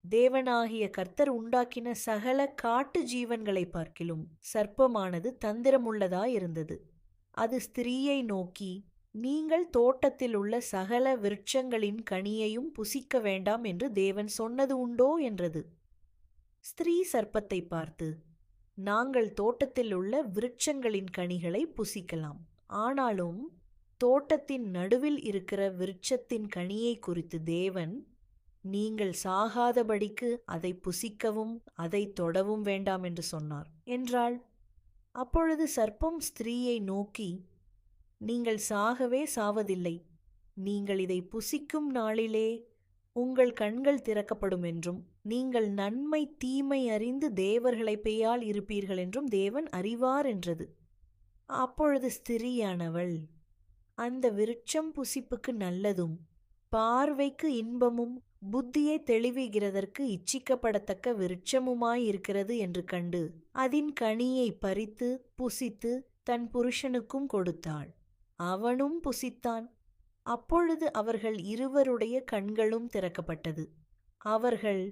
தேவனாகிய கர்த்தர் உண்டாக்கின சகல காட்டு ஜீவன்களை பார்க்கிலும் சர்ப்பமானது தந்திரமுள்ளதாயிருந்தது. அது ஸ்திரீயை நோக்கி, நீங்கள் தோட்டத்தில் உள்ள சகல விருட்சங்களின் கனியையும் புசிக்க வேண்டாம் என்று தேவன் சொன்னது உண்டோ என்றது. ஸ்திரீ சர்ப்பத்தை பார்த்து, நாங்கள் தோட்டத்தில் உள்ள விருட்சங்களின் கனிகளை புசிக்கலாம், ஆனாலும் தோட்டத்தின் நடுவில் இருக்கிற விருட்சத்தின் கனியை குறித்து தேவன், நீங்கள் சாகாதபடிக்கு அதை புசிக்கவும் அதை தொடவும் வேண்டாம் என்று சொன்னார் என்றாள். அப்பொழுது சர்ப்பம் ஸ்திரீயை நோக்கி, நீங்கள் சாகவே சாவதில்லை, நீங்கள் இதை புசிக்கும் நாளிலே உங்கள் கண்கள் திறக்கப்படும் என்றும் நீங்கள் நன்மை தீமை அறிந்து தேவர்களை பெய்யால் இருப்பீர்கள் என்றும் தேவன் அறிவார் என்றது. அப்பொழுது ஸ்திரீயானவள், அந்த விருட்சம் புசிப்புக்கு நல்லதும் பார்வைக்கு இன்பமும் புத்தியை தெளிவுகிறதற்கு இச்சிக்கப்படத்தக்க விருட்சமுமாயிருக்கிறது என்று கண்டு அதின் கனியை பறித்து புசித்து தன் புருஷனுக்கும் கொடுத்தாள். அவனும் புசித்தான். அப்பொழுது அவர்கள் இருவருடைய கண்களும் திறக்கப்பட்டது. அவர்கள்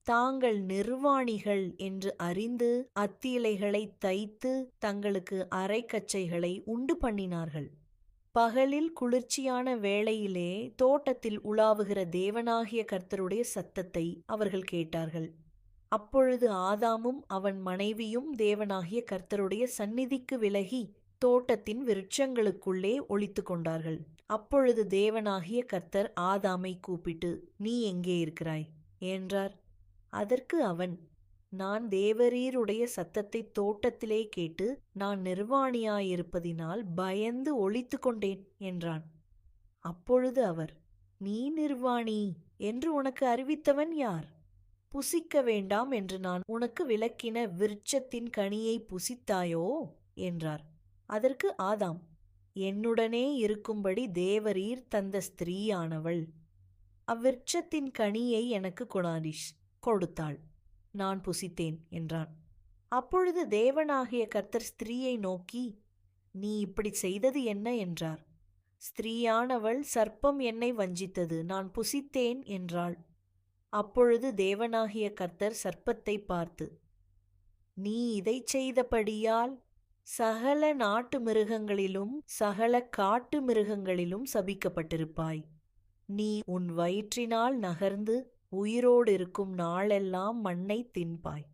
தாங்கள் நிர்வாணிகள் என்று அறிந்து அத்தியிலைகளை தைத்து தங்களுக்கு அரைக்கச்சைகளை உண்டு பண்ணினார்கள். பகலில் குளிர்ச்சியான வேளையிலே தோட்டத்தில் உலாவுகிற தேவனாகிய கர்த்தருடைய சத்தத்தை அவர்கள் கேட்டார்கள். அப்பொழுது ஆதாமும் அவன் மனைவியும் தேவனாகிய கர்த்தருடைய சந்நிதிக்கு விலகி தோட்டத்தின் விருட்சங்களுக்குள்ளே ஒளித்து கொண்டார்கள். அப்பொழுது தேவனாகிய கர்த்தர் ஆதாமை கூப்பிட்டு, நீ எங்கே இருக்கிறாய் என்றார். அதற்கு அவன், நான் தேவரீருடைய சத்தத்தை தோட்டத்திலே கேட்டு நான் நிர்வாணியாயிருப்பதினால் பயந்து ஒளித்து கொண்டேன் என்றான். அப்பொழுது அவர், நீ நிர்வாணி என்று உனக்கு அறிவித்தவன் யார்? புசிக்க வேண்டாம் என்று நான் உனக்கு விலக்கின விருட்சத்தின் கனியை புசித்தாயோ என்றார். அதற்கு ஆதாம், என்னுடனே இருக்கும்படி தேவரீர் தந்த ஸ்திரீயானவள் அவ்விருட்சத்தின் கனியை எனக்கு கொடுத்தாள், நான் புசித்தேன் என்றான். அப்பொழுது தேவனாகிய கர்த்தர் ஸ்திரீயை நோக்கி, நீ இப்படி செய்தது என்ன என்றார். ஸ்திரீயானவள், சர்ப்பம் என்னை வஞ்சித்தது, நான் புசித்தேன் என்றாள். அப்பொழுது தேவனாகிய கர்த்தர் சர்ப்பத்தை பார்த்து, நீ இதை செய்தபடியால் சகல நாட்டு மிருகங்களிலும் சகல காட்டு மிருகங்களிலும் சபிக்கப்பட்டிருப்பாய். நீ உன் வயிற்றினால் நகர்ந்து உயிரோடு இருக்கும் நாளெல்லாம் மண்ணை தின்பாய்.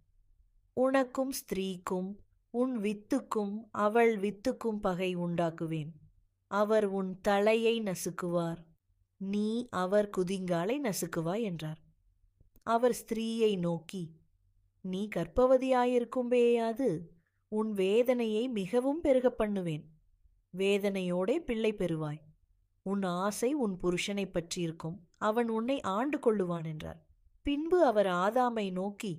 உனக்கும் ஸ்திரீக்கும் உன் வித்துக்கும் அவள் வித்துக்கும் பகை உண்டாக்குவேன். அவர் உன் தலையை நசுக்குவார், நீ அவர் குதிங்காலை நசுக்குவாய் என்றார். அவர் ஸ்திரீயை நோக்கி, நீ கர்ப்பவதியாயிருக்கும்பேயாது உன் வேதனையை மிகவும் பெருக பண்ணுவேன். வேதனையோடே பிள்ளை பெறுவாய். உன் ஆசை உன் புருஷனை பற்றியிருக்கும், அவன் உன்னை ஆண்டு கொள்ளுவான் என்றார். பின்பு அவர் ஆதாமை நோக்கி,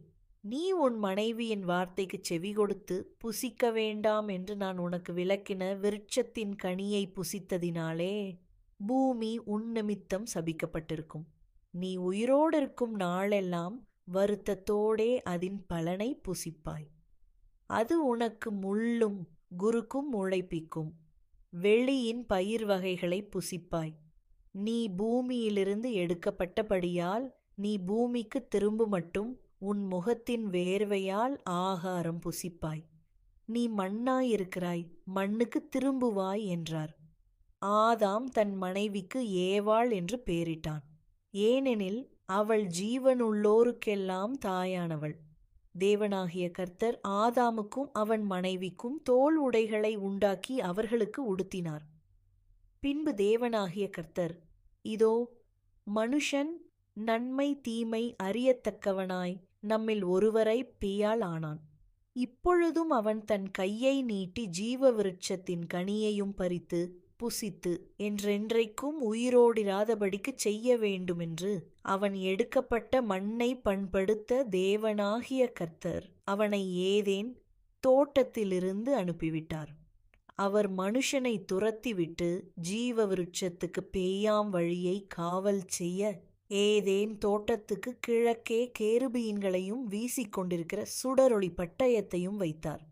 நீ உன் மனைவியின் வார்த்தைக்கு செவி கொடுத்து புசிக்க வேண்டாம் என்று நான் உனக்கு விலக்கின விருட்சத்தின் கனியை புசித்ததினாலே பூமி உன் நிமித்தம் சபிக்கப்பட்டிருக்கும். நீ உயிரோடு இருக்கும் நாளெல்லாம் வருத்தத்தோடே அதன் பலனை புசிப்பாய். அது உனக்கு முள்ளும் குறுக்கும் முளைப்பிக்கும். வெளியின் பயிர் வகைகளை புசிப்பாய். நீ பூமியிலிருந்து எடுக்கப்பட்டபடியால் நீ பூமிக்கு திரும்ப மட்டும் உன் முகத்தின் வேர்வையால் ஆகாரம் புசிப்பாய். நீ மண்ணாயிருக்கிறாய், மண்ணுக்கு திரும்புவாய் என்றார். ஆதாம் தன் மனைவிக்கு ஏவாள் என்று பெயரிட்டான். ஏனெனில் அவள் ஜீவனுள்ளோருக்கெல்லாம் தாயானவள். தேவனாகிய கர்த்தர் ஆதாமுக்கும் அவன் மனைவிக்கும் தோல் உடைகளை உண்டாக்கி அவர்களுக்கு உடுத்தினார். பின்பு தேவனாகிய கர்த்தர், இதோ மனுஷன் நன்மை தீமை அறியத்தக்கவனாய் நம்மில் ஒருவரை பேயால் ஆனான். இப்பொழுதும் அவன் தன் கையை நீட்டி ஜீவ விருட்சத்தின் கனியையும் பறித்து புசித்து என்றென்றைக்கும் உயிரோடிராதபடிக்கு செய்ய வேண்டுமென்று அவன் எடுக்கப்பட்ட மண்ணை பண்படுத்த தேவனாகிய கர்த்தர் அவனை ஏதேன் தோட்டத்திலிருந்து அனுப்பிவிட்டார். அவர் மனுஷனை துரத்திவிட்டு ஜீவ விருட்சத்துக்கு பேயாம் வழியை காவல் செய்ய ஏதேன் தோட்டத்துக்கு கிழக்கே கேருபீன்களையும் வீசிக்கொண்டிருக்கிற சுடரொளி பட்டயத்தையும் வைத்தார்.